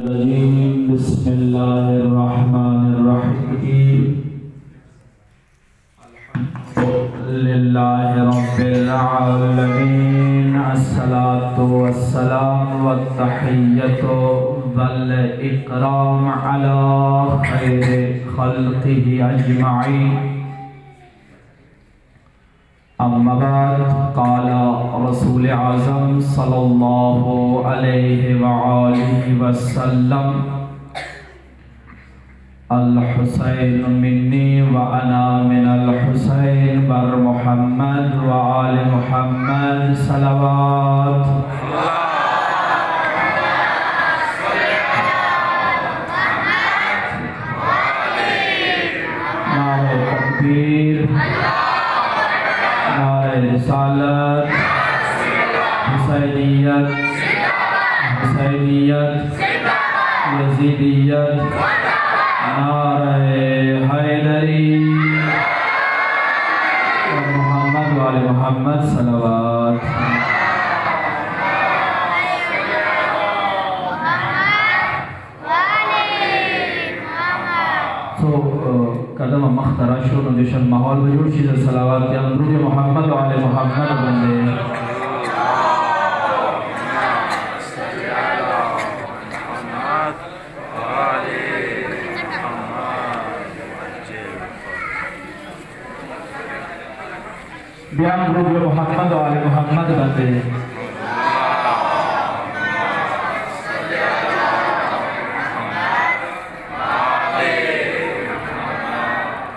بسم اللہ الرحمن الرحیم للہ رب العالمین الصلاة والسلام والتحیۃ والاکرام علی خیر خلقہ اجمعین اما بعد قال رسول اعظم صلی اللہ علیہ وآلہ وسلم الحسین منی وانا من الحسین بر محمد وآل محمد صلوات نعرہ تکبیر، نعرہ رسالت، حسینیت، حسینیت، یزیدیت، نعرہ حیدری، محمد وآل محمد صلوات۔ قدم مخترہ شروع نجشن ماحول بجوڑ چیز صلوات یا درود محمد وآل محمد بندے۔ بیان درود محمد وآل محمد بندے۔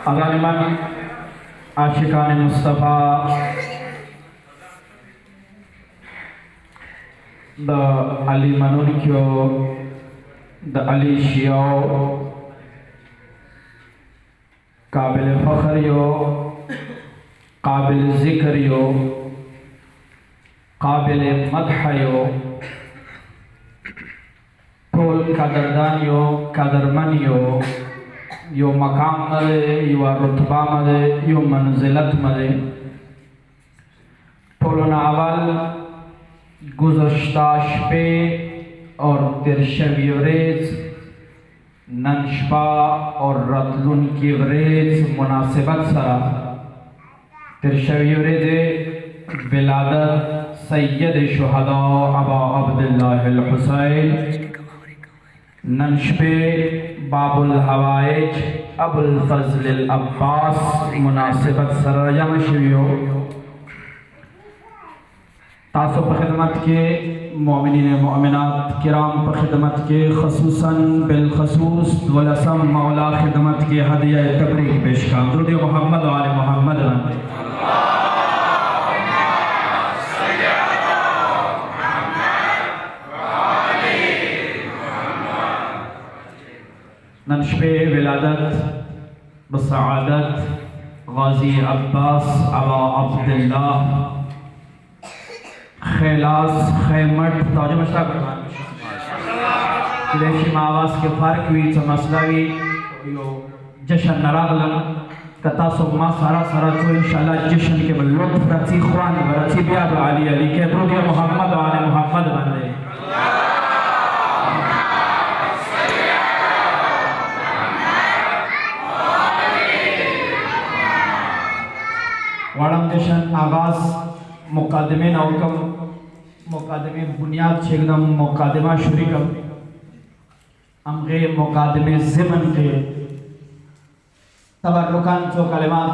اگر من عاشقان مصطفیٰ دا علی منون کیو دا علی شیعو قابل فخر یو، قابل ذکر یو، قابل مدح یو، طول قدردان یو، قدرمن یو، یو مقام مدے، یو رتبہ مدے، یو منزلت مدے، پولن اول گزشتہ شپے اور ترشوی ریز ننشپا اور رتلن کی ریز مناسبت سرا ترشوی ریز ولادت سید شہداء ابا عبداللہ الحسین، ننشپے باب الحوائج ابو الفضل العباس مناسبت سر جمع شویو تاسو پر خدمت کے مومنین مؤمنات کرام پر خدمت کے خصوصاً بالخصوص ولسم مولا خدمت کے ہدیہ تبریک پیش کا درود محمد و آل محمد بندے۔ ننشپے ولادت بسعادت غازی عباس ابا عبداللہ خیلاس خیمٹ توجہ مشتاق کرمان کلیشی آواز کے فرق ہوئی تو مسئلہوی جشن نراغلن کتا سو ما سارا تو انشاءاللہ جشن کے لطف رچی خوان ورچی بیاب علی علی کے درود محمد و آل محمد بندے۔ وارم جشن آغاز مقادمے نوکم مقادمے بنیاد چھگدم مقادمہ شریکم امغے مقادمے زمن کے تبرکان چو کلمات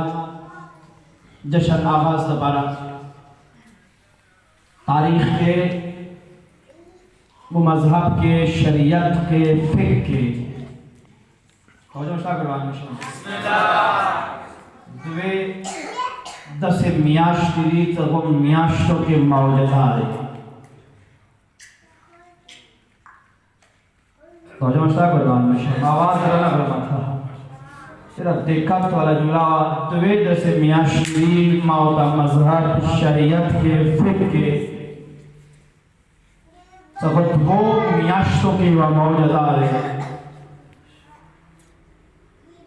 جشن آغاز دبارہ تاریخ کے مذہب کے شریعت کے فقہ کے توجہ مشتاق کروان بسم اللہ دوے دس میاشت دی تغم میاشتوں کے موجزہ رہے توجہ مشتاق قربان مشہر آواز رہنا برمان تھا صرف دیکھت والا جملہ دوے دس میاشت دی موتا مذہب شریعت کے فقہ کے سبت وہ میاشتوں کے موجزہ رہے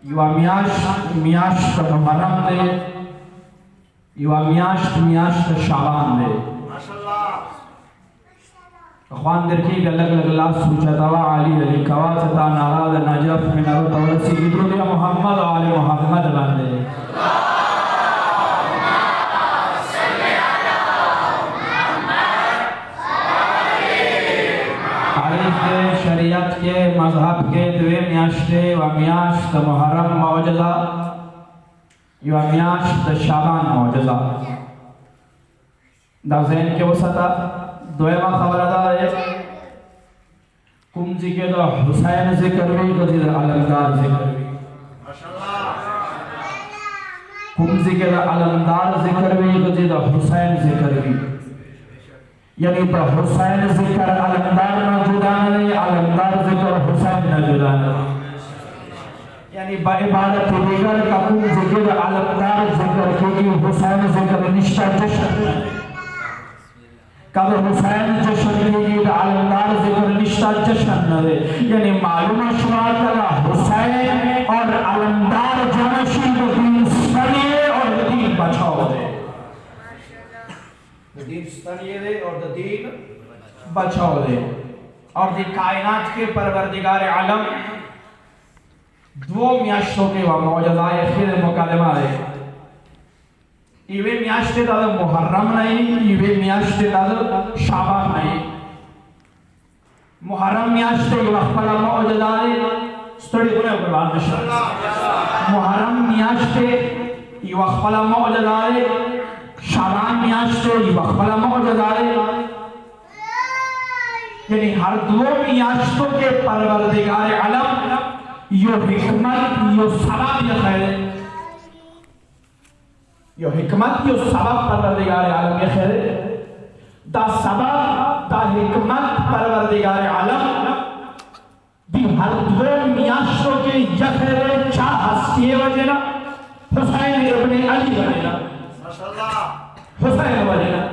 یو میاشت محرم دے یو میاشت شعبان دے اخوان درکی کہ الگ الگ اللہ سوچتا ہوا علی علی کواتا ناراد نجف من الطورسی بدرود محمد و آل محمد باندے شریعت کے مذہب کے دوے میاشتے و میاشت محرم معجزہ و میاشت شعبان معجزہ دا ذہن کے وسطا دویمہ خبردار ہے کمزی کے دا حسین ذکر بھی غزیر علمدار ذکر بھی کمزی کے دا علمدار ذکر بھی غزیر حسین ذکر بھی یعنی با حسین ذکر علمدار نہ جدانا نہیں علمدار ذکر حسین نہ جدانا یعنی با عبادت دیگر کا کم ذکر علمدار ذکر کیونکہ حسین ذکر نشتہ جشن کب حسین جشن کیونکہ علمدار ذکر نشتہ جشن نہ دے یعنی معلوم شمار کرا حسین اور علمدار جنشی کو دین سنیے اور دین بچاؤ دے دین ستنیے دے اور دین بچاؤ دے اور دی کائنات کے پروردگار عالم دو میاشتوں کے وہ معجزائے خیر مکالمہ ہے ایوے میاشتے تا محرم نہیں ایوے میاشتے تا شعبان نہیں محرم میاشتے یہ وقت پلا معجزائے ستڑی ہونے قربان نشان محرم میاشتے یہ وقت پلا معجزائے شعبان میاشتے یہ وقت پلا معجزائے یعنی ہر دو میاشتوں کے پروردگار علم یہ حکمت یہ سبب یہ خیر یہ حکمت یہ سبب پروردگار علم یہ خیر دا سبب دا حکمت پروردگار علم بھی ہر دو میاشتوں کے یہ خیر چاہ ہستی وجہ حسین ابن علی وجہ حسین وجہ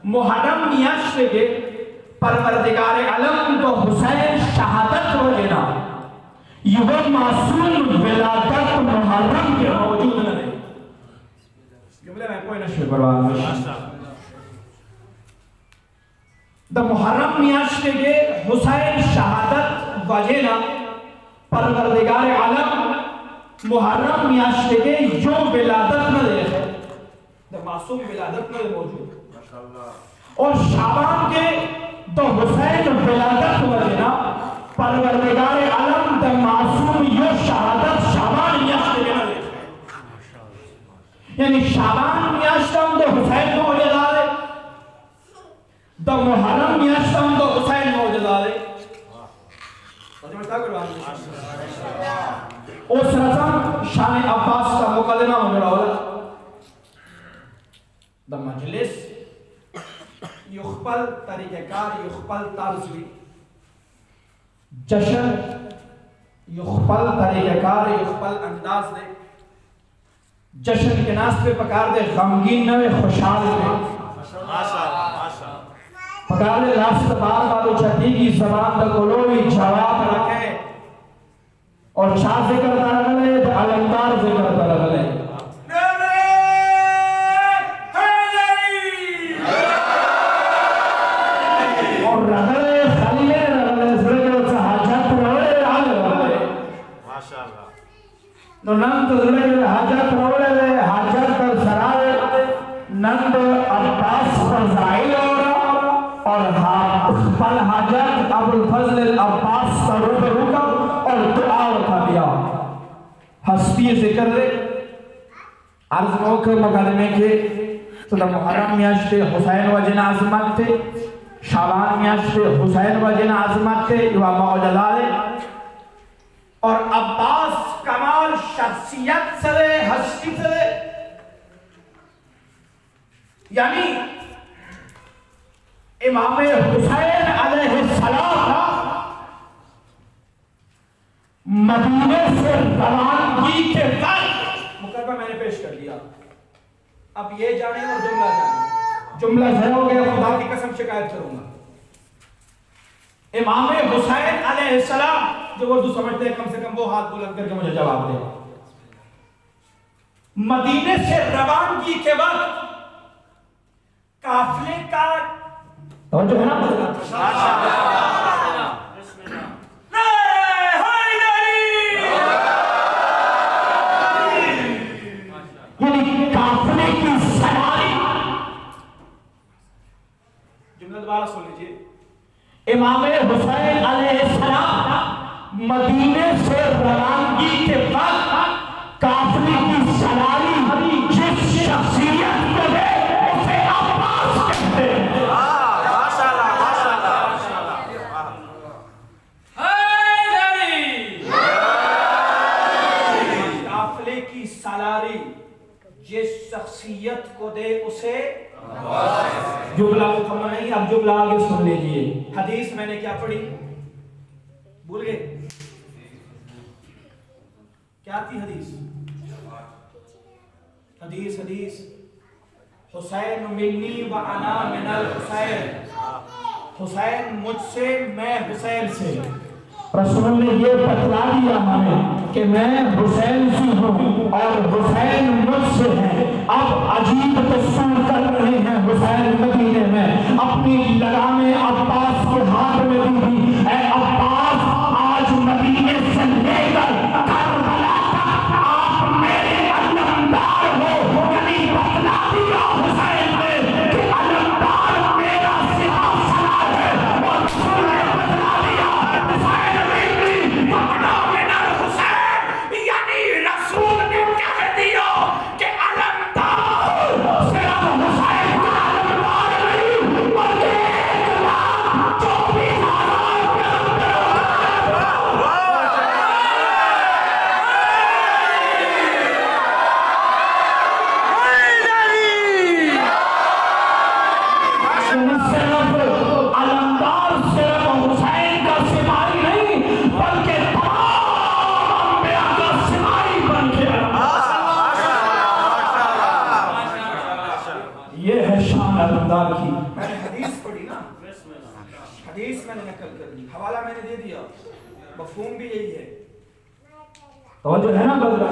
محرم میاشتے کے پروردگار علم تو حسین شہادت وجہ یہ معصوم ولادت محرم کے موجود نہ دے جملے میں کوئی نشوی برباد دا محرم میاشتے کے حسین شہادت وجہ پروردگار علم محرم میاشتے کے جو ولادت نہ دے دا معصوم ولادت میں موجود اور شعبان کے تو حسین ولادت وجہ پروردگار علم دا معصوم یہ شہادت شعبان میاشتے میں نہ دے یعنی شعبان میاشتم تو حسین موجود آدھے دا محرم میاشتم تو حسین موجود آدھے اس رسم شان عباس کا مقدمہ مجھڑا ہو رہا دا مجلس یخبل طریقہ کار یخبل طرز بھی جشن یخبل طریقہ کار یخبل انداز دے جشن کے ناس پہ پکار دے غمگین نوے خوشحال دے پکار دے راست بار بارو چھتی کی زبان دا گلوی جواب رکھے اور چاہ ذکر دا رکھلے دا علمدار ذکر دا رکھلے اور رکھلے خلیلے رکھلے ذکر سے حاجت روڑے آلے تو نند ذکر حاجت روڑے لے حاجت در سرائے نند عباس فضائل اور خپل حاجت ابو الفضل العباس کا روح روکا اور دعا اٹھا دیا ہستی ذکر دے عرض موقع مقدمے کے تو محرم میاشتے حسین وجن عظمت تھے شعبان میاشتے حسین وجن عظمت تھے یہ معجزائے اور عباس کمال شخصیت سے ہستی سے یعنی امام حسین علیہ السلام مدینے سے روانگی کے وقت مقدمہ میں نے پیش کر دیا اب یہ جانے اور جملہ جانے جملہ ضرور ہو گیا خدا کی قسم شکایت کروں گا امام حسین علیہ السلام جو اردو سمجھتے ہیں کم سے کم وہ ہاتھ بلند کر کے مجھے جواب دے مدینے سے روانگی کے وقت قافلے کا توجہ ہے نا امام حسین علیہ السلام مدینے سے روانگی کے وقت کافری کی سواری جس شخصیت کو دے اسے عباس کہتے ہیں. قافلے کی سالاری جس شخصیت کو دے اسے جملہ مکمل نہیں. اب جملہ آگے سن لیجئے. حدیث میں نے کیا پڑھی بھول گئے؟ کیا تھی حدیث؟ حدیث حسین منی و انا من الحسین، حسین مجھ سے میں حسین سے. رسول نے یہ بتلا دیا ہمیں کہ میں حسین سے ہوں اور حسین مجھ سے ہے. اب عجیب تصور کر رہے ہیں حسین مدینے میں اپنی لگامیں عباس کے ہاتھ میں دی تھی. اے عباس آج مدینے سے لے کر کربلا تک آپ میرے علمدار ہو. یعنی بتلا دیا حسین نے کہ علمدار میرا سپاہ سالار ہے. اور رسول نے بتلا دیا حسین یعنی رسول نے کہہ دیا کہ علمدار صرف حسین کا علمدار نہیں بلکہ 1,40,000 یہ ہے شان علمدار کی. میں نے حدیث پڑھی نا، حدیث میں نے نقل کر دی، حوالہ میں نے دے دیا، مفہوم بھی یہی ہے. توجہ ہے نا بدلا؟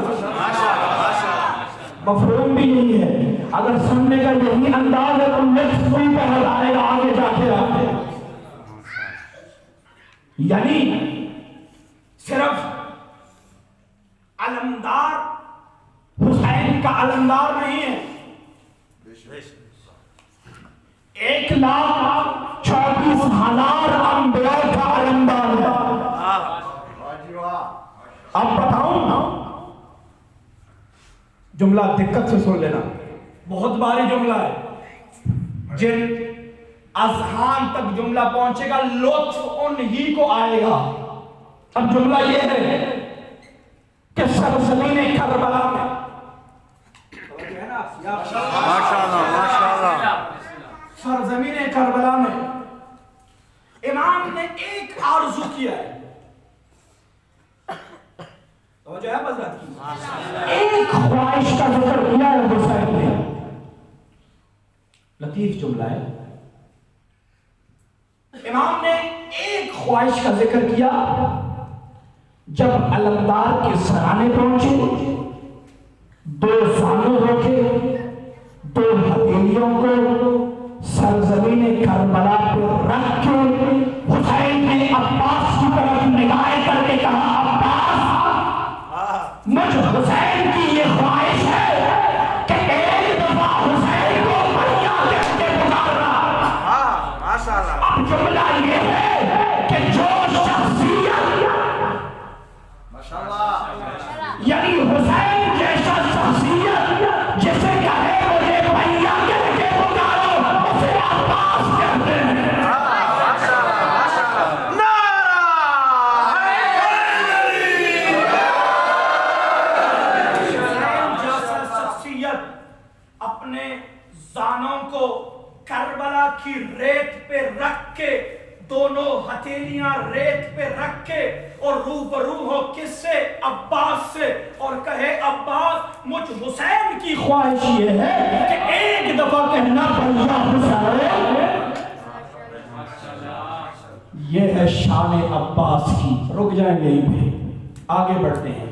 مفہوم بھی یہی ہے. اگر سننے کا یہی انداز ہے تو نیکسٹ کوئی پہل آئے گا آگے جا کے آتے. یعنی صرف علمدار حسین کا علمدار نہیں ہے، 1,24,000 انبیاء کا علمدار ہے. اب بتاؤں جملہ دقت سے سن لینا، بہت باری جملہ ہے، جن اذہان تک جملہ پہنچے گا لطف ان ہی کو آئے گا. اب جملہ یہ ہے کہ سرزمین کربلا میں سرزمین کربلا میں امام نے ایک آرزو کیا ہے. توجہ ہے حضرت کی؟ ایک خواہش کا ذکر کیا ہے حسین نے. لطیف جملہ ہے. امام نے ایک خواہش کا ذکر کیا. جب علمدار کے سرانے پہنچے، 2 زانو روکے، 2 ہتھیلیوں کو سرزمین کربلا پہ رکھ کے حسین نے عباس کی طرف نگاہیں کر کے کہا، عباس مجھ حسین کی یہ خواہش ہے کہ ایک دفعہ حسین کو بھیا کہہ کے پکارنا. اب جملہ یہ ہے کہ جو شخصیت یعنی حسین جیسا شخصیت جسے کہے مجھے بھیا کہہ کے پکارو اسے عباس کہتے ہیں. اپنے زانوں کو کربلا کی ریت پہ رکھ کے، دونوں ہتھیلیاں ریت پہ رکھ کے اور روبرو ہو کس سے؟ عباس سے، اور کہے عباس مجھ حسین کی خواہش یہ ہے کہ ایک دفعہ کہنا بھیا حسین. یہ ہے شان عباس کی. رک جائیں گے یہیں پہ، آگے بڑھتے ہیں.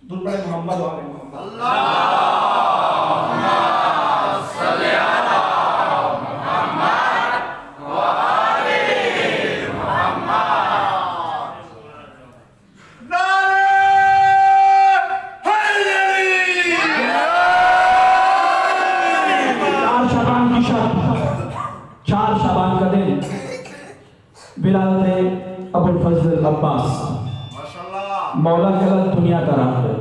دربڑ محمد والے محمد ابوالفضل عباس مولا کے بعد دنیا کا راہ ہے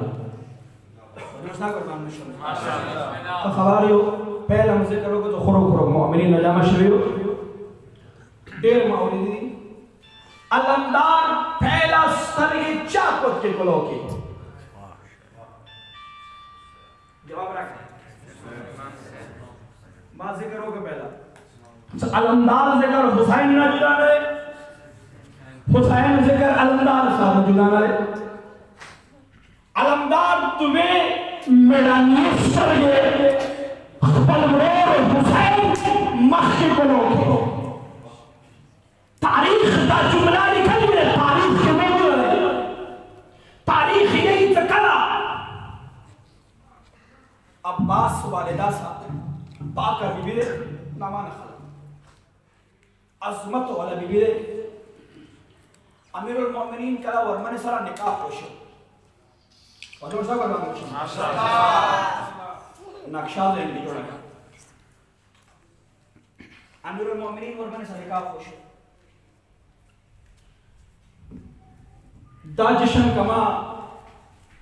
خباریو پہلا ہم ذکر ہوگا تو خورو خورو مؤمنین نجامہ شریو دیر ماولی دی علمدار پہلا سرگی چاکت کے کلو کی جواب رکھیں ماں ذکر ہوگا پہلا علمدار ذکر حسین نہ جلانے حسین ذکر علمدار صاحب جلانے علمدار تمہیں میرانی سرگے بلورور حسین مخی کلو کی تاریخ دا جملہ نکل گئے تاریخ کے موضوع ہے تاریخ یہی تکلا عباس والدہ صاحب پاکہ بی بی دے نامان خلا عظمت والا بی بی دے امیر المؤمنین کلا ورمن سرا نکاح خوشو وجہ صاحب کرنا نقشہ دیں بھی جوڑا امیر المؤمنین ورمن سرا نکاح خوشو دا جشن کما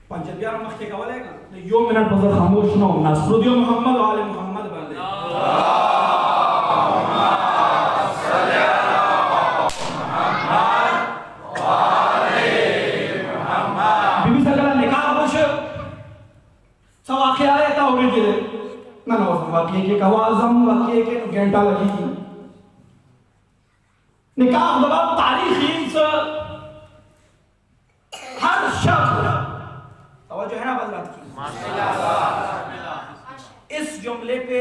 پنجابیان مختی کولے گا یو منٹ بزر خاموش نو نصر دیو محمد و آل محمد بندے بی بی سگلہ نکاح خوش سا واقعہ آئے تا ہوگی جلے نا نوزم واقعی کے کوازم واقعی کے گھنٹا لگی کی نکاح دبا تاریخی سے ہر شب توجہ ہے نا حضرات کی اس جملے پہ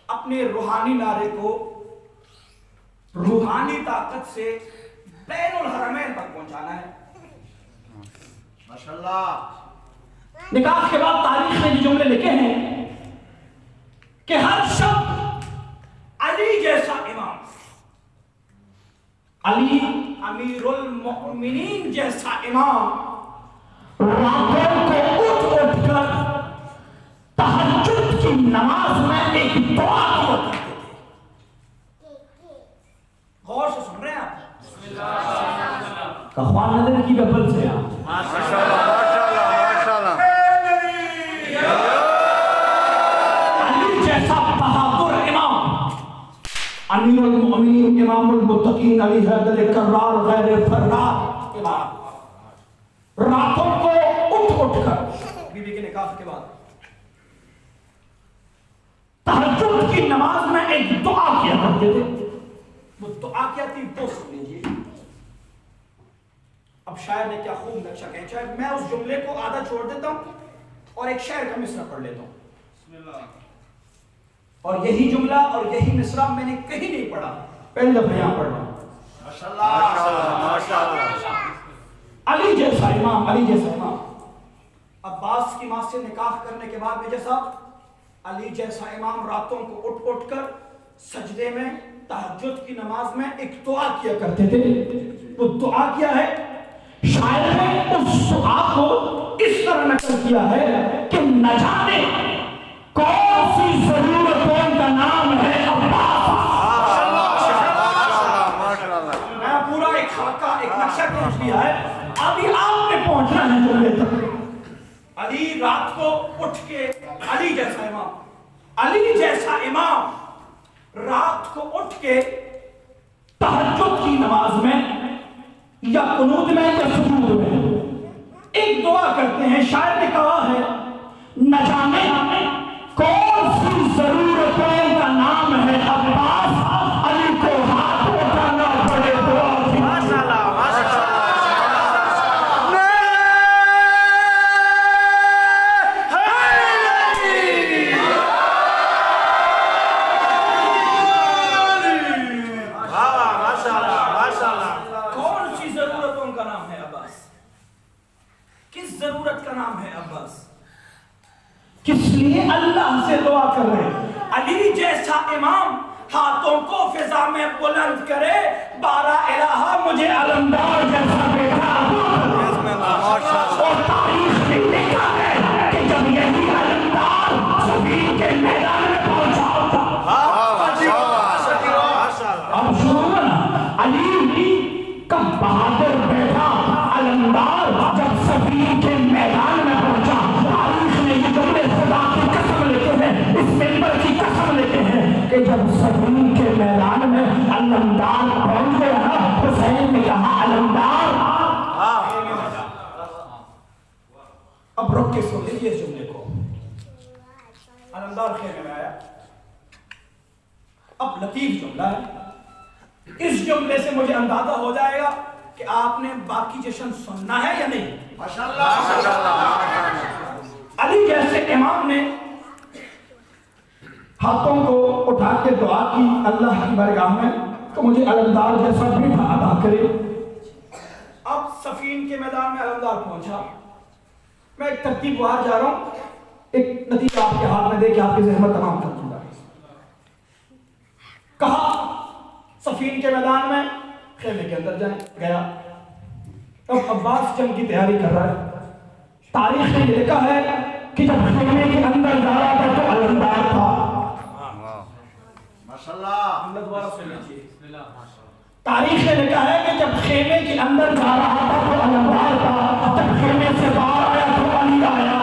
اپنے روحانی نعرے کو روحانی طاقت سے بین الحرمین پر پہنچانا ہے ماشاءاللہ نکاح کے بعد تاریخ میں یہ جملے لکھے ہیں کہ ہر شب علی جیسا امام علی امیر المؤمنین جیسا امام راتوں کو اٹھ کر تہجد کی نماز میں ایک دعا کیا کرتے تھے غور سے سن رہے ہیں آپ کخوان نظر کی گبل سے آپ ماشاءاللہ علی جیسا بہادر امام امیر المؤمنین امام المتقین علی حیدر کرار غیر فرار امام راتوں کو اٹھ کر بی بی کے نکاح کے بعد تہجد کی نماز میں ایک دعا کیا کرتے تھے وہ دعا کیا تھی وہ سن لیجیے اب شاعر نے کیا خوب نقشہ کھینچا ہے میں اس جملے کو آدھا چھوڑ دیتا ہوں اور ایک شعر کا مصرع پڑھ لیتا ہوں اور یہی جملہ اور یہی مصرع میں نے کہیں نہیں پڑھا پہلے دفعہ یہاں پڑھ رہا ہوں علی جیسا امام علی جیسا امام عباس کی ماں سے نکاح کرنے کے بعد میجر صاحب علی جیسا امام راتوں کو اٹھ کر سجدے میں تہجد کی نماز میں ایک دعا کیا کرتے تھے وہ دعا کیا ہے شاعر نے اس دعا کو اس طرح نقل کیا ہے کہ نہ جانے کون سی ضرورتوں کا نام ہے عباس میں پورا ایک خاکہ ایک نقشہ کھینچ لیا ہے ابھی آپ نے پہنچنا ہے جملے تک علی رات کو اٹھ کے علی جیسا امام رات کو اٹھ کے تہجد کی نماز میں یا قنوت میں یا سجود میں ایک دعا کرتے ہیں شاعر نے کہا ہے نہ جانے کون سی ضرورتوں کا نام ہے عباس علی کو ہاتھ اٹھانا پڑے دعا کی کس لیے اللہ سے دعا کر رہے علی جیسا امام ہاتھوں کو فضا میں بلند کرے بارہ الہ مجھے علمدار جیسا بیٹا اور تاریخ میں لکھا ہے کہ جب یہی علمدار زمین کے میدان میں پہنچا تھا اب شروع علی کا بہادر بیٹا علمدار جب صفین کے میدان میں پہنچا، تاریخ میں یہ جملے خدا کی قسم لیتے ہیں، اس ممبر کی قسم لیتے ہیں کہ جب صفین کے میدان میں علمدار پہنچ گیا نا، حسین نے کہا علمدار، اب رک کے سن لیجیے اس جملے کو، علمدار خیمے میں آیا، اب لطیف جملہ ہے، اس جملے سے مجھے اندازہ ہو جائے گا کہ آپ نے باقی جشن سننا ہے یا نہیں۔ علی جیسے امام نے ہاتھوں کو اٹھا کے دعا کی اللہ کی بارگاہ میں، تو مجھے علمدار جیسا بیٹا عطا کرے۔ اب صفین کے میدان میں علمدار پہنچا، میں ایک ترتیب باہر جا رہا ہوں، ایک نتیجہ آپ کے ہاتھ میں دے کہ آپ کی زحمت تمام کر دوں گا۔ کہا صفین کے میدان میں خیمے کے اندر جائیں، گیا، اب عباس جنگ کی تیاری کر رہا ہے۔ تاریخ میں یہ لکھا ہے کہ جب خیمے کے اندر جا رہا تھا تو علمدار تھا۔ تاریخ میں لکھا ہے کہ جب خیمے کے اندر جا رہا تھا تو علمدار تھا، جب خیمے سے باہر آیا تو علی آیا۔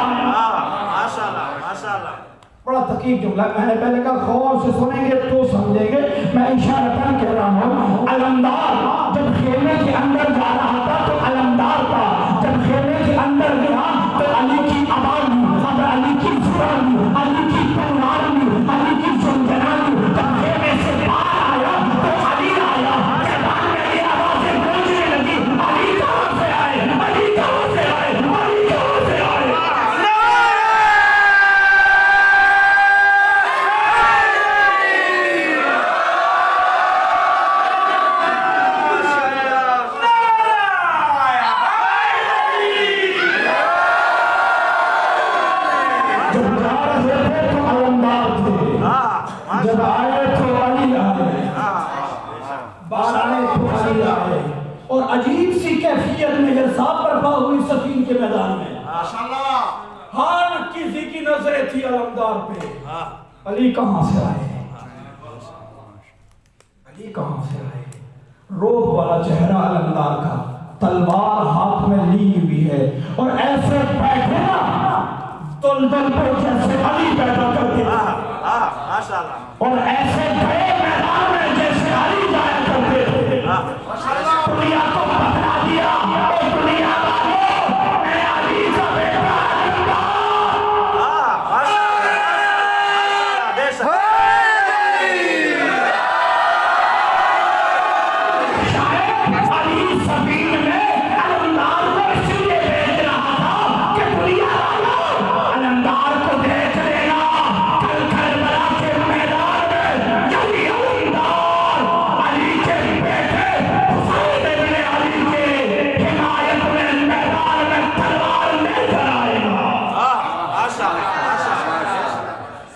بڑا تقیب جملہ، میں نے پہلے کہا غور سے سنیں گے تو سمجھیں گے، میں اشارتاً کہہ رہا ہوں، علمدار جب خیمے کے اندر جا رہا تھا تو علمدار تھا، جب خیمے کے اندر گیا تو علی کی آواز لی، علی کی زبان لی، علی کی تلوار لی، علی کی زنجنا لی، جب خیمے سے باہر آیا تو علی آیا، میدان میں یہ آوازیں گونجنے لگی، علی کہاں سے آئے، علی کہاں سے آئے، علی کہاں سے آئے۔ جب آئے تو علی آئے، بار آئے تو علی آئے، اور عجیب سی کیفیت میں ارسال برپا ہوئی صفین کے میدان میں۔ ہر کسی کی نظریں تھی علمدار پہ، علی کہاں سے آئے، علی کہاں سے آئے۔ روب والا چہرہ علمدار کا، تلوار ہاتھ میں لی ہوئی ہے، اور ایسے بیٹھے نا دلدل پہ جیسے علی پیدا کرتے ہیں، اور ایسے گئے میدان میں جیسے علی جایا کرتے تھے۔ دنیا کو بتلا دیا، اور دنیا والوں میں علی کا بیٹا شاید علی صفین میں علمدار کو اس لیے بھیج رہا تھا کہ دنیا والوں علمدار کو دیکھ لینا، کل کربلا کے میدان میں یہی علمدار علی کے بیٹے حسین ابن علی کے حمایت میں میدان میں تلوار لے کر آئے گا،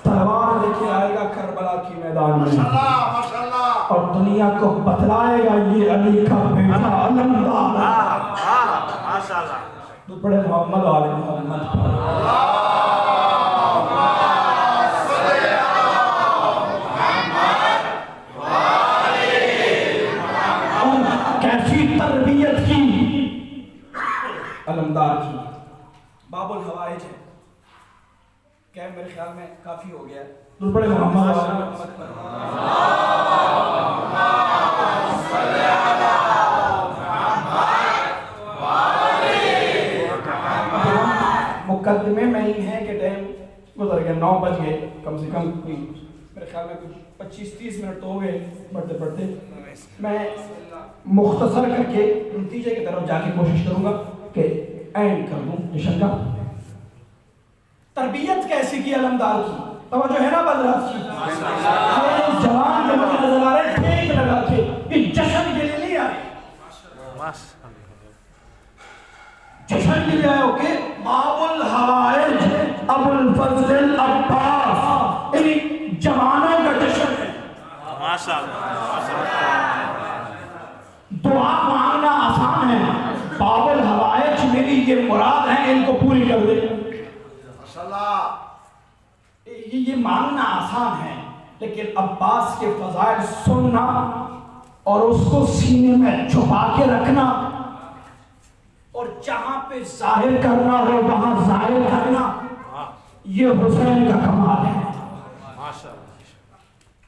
تلوار لے کے آئے گا کربلا کی میدان میں، اور دنیا کو بتلائے گا یہ علی کا بیٹا علمدار۔ تو بڑے محمد والے محمد کیسی تربیت کی علمدار کی۔ باب الحوائج ہے، کیا میرے خیال میں کافی ہو گیا ہے۔ تو بڑے محمد والے محمد مقدمے میں ہی ہے کہ ٹائم گزر گیا، 9 بج گئے، کم سے کم کوئی میرے خیال میں کچھ 25-30 منٹ تو ہو گئے پڑھتے پڑھتے۔ میں مختصر کر کے نتیجے کی طرف جا کے کوشش کروں گا کہ اینڈ کر دوں جشن کا۔ تربیت کیسی کی علمدار کی، توجہ ہے نا بدرات کی، جوان جو مجھے نظر آ رہے ٹھیک لگا کے کہ جشن کے لیے نہیں آئے، جشن کے لیے آئے ہو کہ باب الحوائج ابو الفضل العباس، یعنی جوانوں کا جشن ہے۔ دعا مانگنا آسان ہے، باب الحوائج میری یہ مراد ہے ان کو پوری کر دے، یہ مانگنا آسان ہے، لیکن عباس کے فضائل سننا اور اس کو سینے میں چھپا کے رکھنا اور جہاں پہ ظاہر کرنا ہو وہاں ظاہر کرنا، یہ حسین کا کمال ہے۔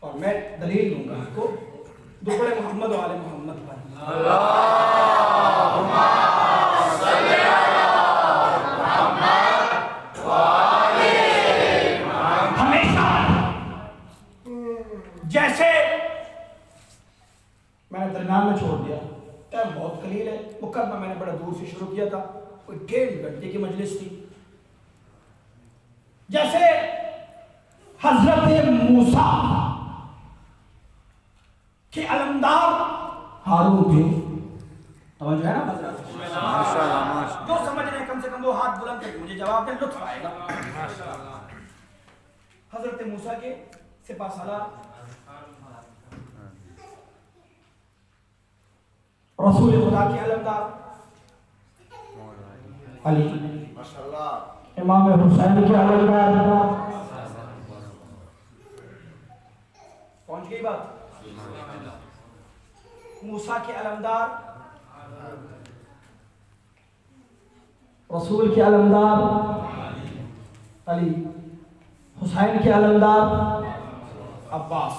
اور میں دلیل دوں گا آپ کو دوپڑے محمد و آل محمد پر۔ ہمیشہ جیسے میں نے درمیان میں چھوڑ دیا، ٹائم بہت قلیل ہے، مقدمہ میں نے بڑا دور سے شروع کیا تھا، کوئی 1.5 گھنٹے کی مجلس تھی۔ جیسے حضرت موسیٰ کے علمدار ہارون تھے، توجہ ہے نا حضرت؟ جو سمجھ رہے ہیں کم سے کم وہ ہاتھ بلند کر کے مجھے جواب دیں، لطف آئے گا۔ حضرت موسیٰ کے سپہ سالار رسول خدا کے علمدار علی، امام حسین کے علمدار، پہنچ گئی بات؟ موسیٰ کے علمدار، رسول کے علمدار علی، حسین کے علمدار عباس۔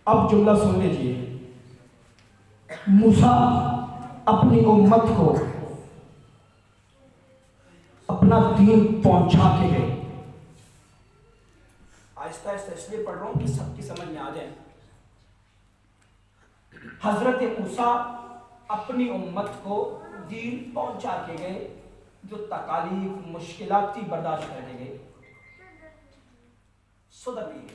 اب جملہ سن لیجیے، موسیٰ اپنی امت کو اپنا دین پہنچا کے گئے۔ آہستہ آہستہ اس لیے پڑھ رہا ہوں کہ سب کی سمجھ میں آ جائے۔ حضرت موسیٰ اپنی امت کو دین پہنچا کے گئے، جو تکالیف مشکلات تھی برداشت کر کے گئے۔ صدق نہیں،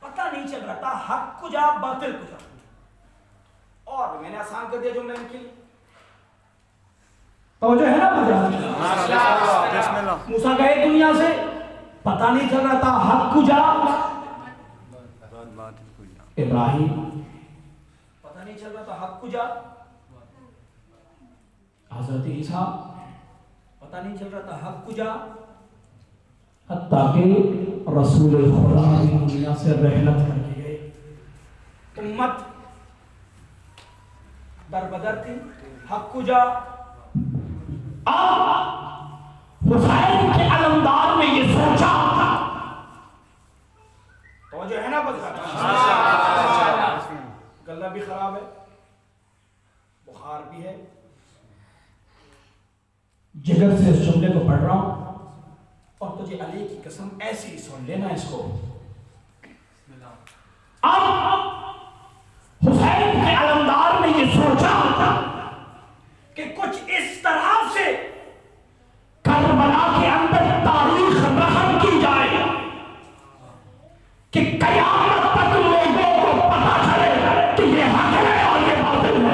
پتہ نہیں چل رہا تھا حق کجا باطل کجا، اور میں نے آسان کر دیا جو میں نے کی۔ توجہ ہے نا موسیٰ گئے دنیا سے، پتہ نہیں چل رہا تھا حق کجا ابراہیم، پتہ نہیں چل رہا تھا حق کجا حضرت عیسیٰ، پتہ نہیں چل رہا تھا حق کجا، حتیٰ کہ رسول خدا دنیا سے رحلت کر کے گئے۔ امت در بدر تھی، حق کجا؟ حسین کے علمدار نے یہ سوچا، توجہ ہے نا بدر؟ گلہ بھی خراب ہے، بخار بھی ہے، جگر سے اس جملے کو پڑھ رہا ہوں، اور تجھے علی کی قسم ایسی ہی سن لینا اس کو۔ اب حسین کے علمدار نے یہ سوچا کہ کچھ اس طرح سے کربلا کے اندر تاریخ رقم کی جائے کہ قیامت تک لوگوں کو پتہ چلے کہ یہ حق ہے اور یہ باطل ہے۔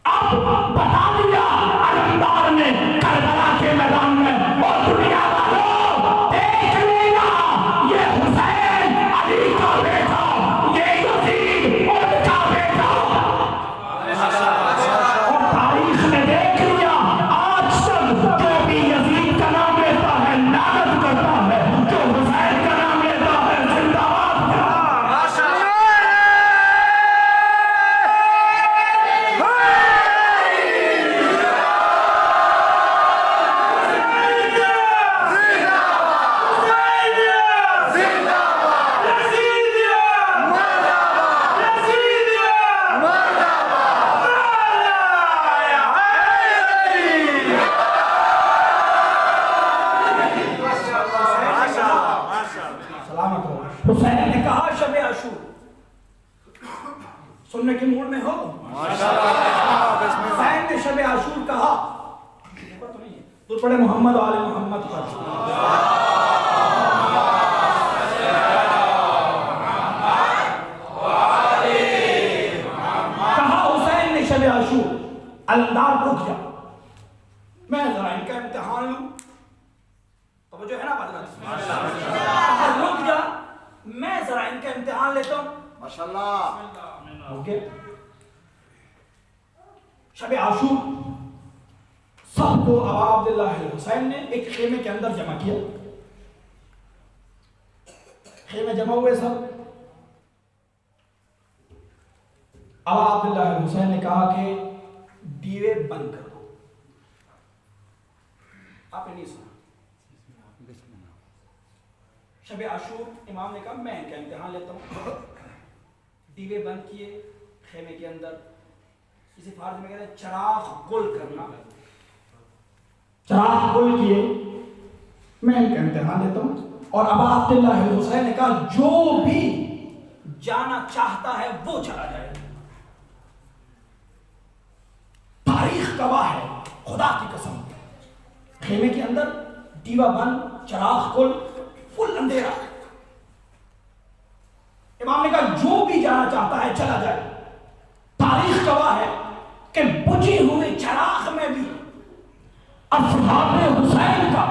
اب بتا دیا علمدار نے کربلا کے میدان میں، اور دنیا والوں دیکھ لینا، یہ حسین علی کا بیٹا، یہ یزید ان کا بیٹا۔ اور تاریخ نے دیکھ لیا، آج تک جو بھی یزید کا نام لیتا ہے لعنت کرتا ہے، جو حسین کا نام لیتا ہے زندہ باد کرتا ہے۔ حسین نے کہا شب عاشور، سننے کے موڈ میں ہو؟ حسین نے شب عاشور کہا، تو پڑھے محمد و آل محمد پر۔ کہا حسین نے شب عاشور، علمدار رک جا، میں ذرا ان کا امتحان لوں، توجہ ہے نا حضرت؟ رک جا، میں ذرا ان کا امتحان لیتا ہوں۔ ماشاءاللہ، اوکے۔ شب عاشور سب کو ابا عبداللہ حسین نے ایک خیمے کے اندر جمع کیا، خیمے جمع ہوئے سب. ابا عبداللہ حسین نے کہا کہ دیوے بند کر دو. آپ نے نہیں سنا. شب عاشور امام نے کہا میں ان کا امتحان لیتا ہوں. دیوے بند کیے خیمے کے اندر. کسی فارسی میں کہتے ہیں چراغ گل کرنا. چراغ گل کیے میں ان کا امتحان لیتا ہوں. اور ابا عبداللہ حسین نے کہا جو بھی جانا چاہتا ہے وہ چلا جائے. تاریخ گواہ ہے خدا کی قسم. خیمے کے اندر دیوا بند, چراغ گل, فل اندھیرا. امام نے کہا جو بھی جانا چاہتا ہے چلا جائے. تاریخ گواہ ہے کہ بجھی ہوئی چراغ میں بھی اصحاب حسین کا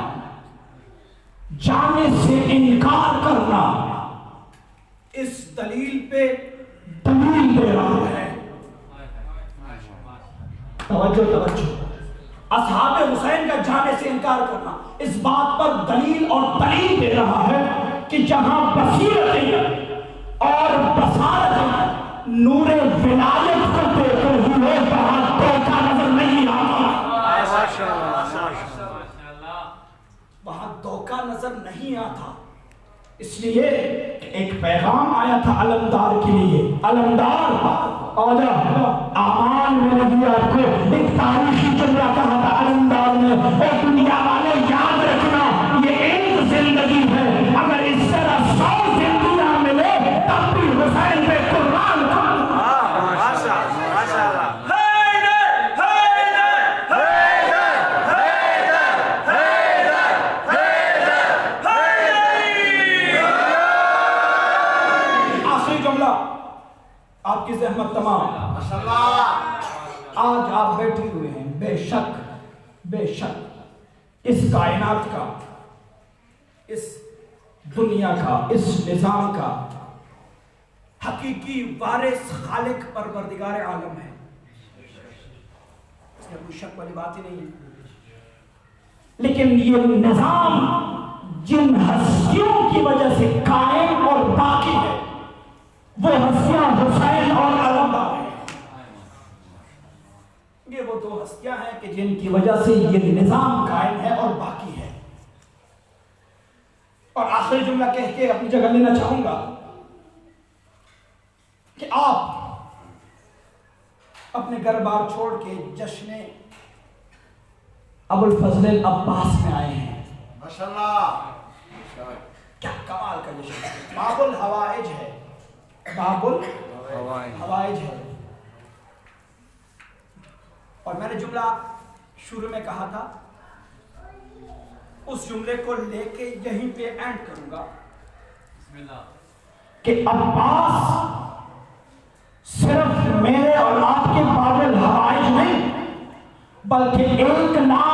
جانے سے انکار کرنا اس دلیل پہ دلیل دے رہا ہے. توجہ. اصحاب حسین کا جانے سے انکار کرنا اس بات پر دلیل اور دلیل دے رہا ہے کہ جہاں بصیرتیں اور بصارتیں نور ولایت کو دیکھتے ہوئے وہاں دھوکہ نظر نہیں آتا. وہاں دھوکہ نظر نہیں آتا. اس لیے ایک پیغام آیا تھا علمدار کے لیے. علمدار اعمال میں نبی آپ کو ایک تاریخی جملہ کہا تھا علمدار نے. اور دنیا والے یاد رکھنا یہ ایک زندگی ہے. اگر اس طرح 100 زندگیاں ملے تب بھی حسین پہ قربان کرنا. آپ کی زحمت تمام. آج آپ بیٹھے ہوئے ہیں. بے شک اس کائنات کا, اس دنیا کا, اس نظام کا حقیقی وارث خالق پروردگار عالم ہے. اس میں کوئی شک والی بات ہی نہیں ہے. لیکن یہ نظام جن ہستیوں کی وجہ سے قائم اور باقی ہے وہ ہستیاں حسین اور علمدار ہیں. یہ وہ دو ہستیاں ہیں کہ جن کی وجہ سے یہ نظام قائم ہے اور باقی ہے. اور آخری جملہ کہہ کے اپنی جگہ لینا چاہوں گا کہ آپ اپنے گھر بار چھوڑ کے جشن ابوالفضل العباس میں آئے ہیں. ماشاءاللہ کیا کمال کا جشن ہے. باب الحوائج ہے. باب الحوائج ہے. اور میں نے جملہ شروع میں کہا تھا اس جملے کو لے کے یہیں پہ اینڈ کروں گا کہ عباس صرف میرے اور آپ کے باب الحوائج نہیں بلکہ ایک نام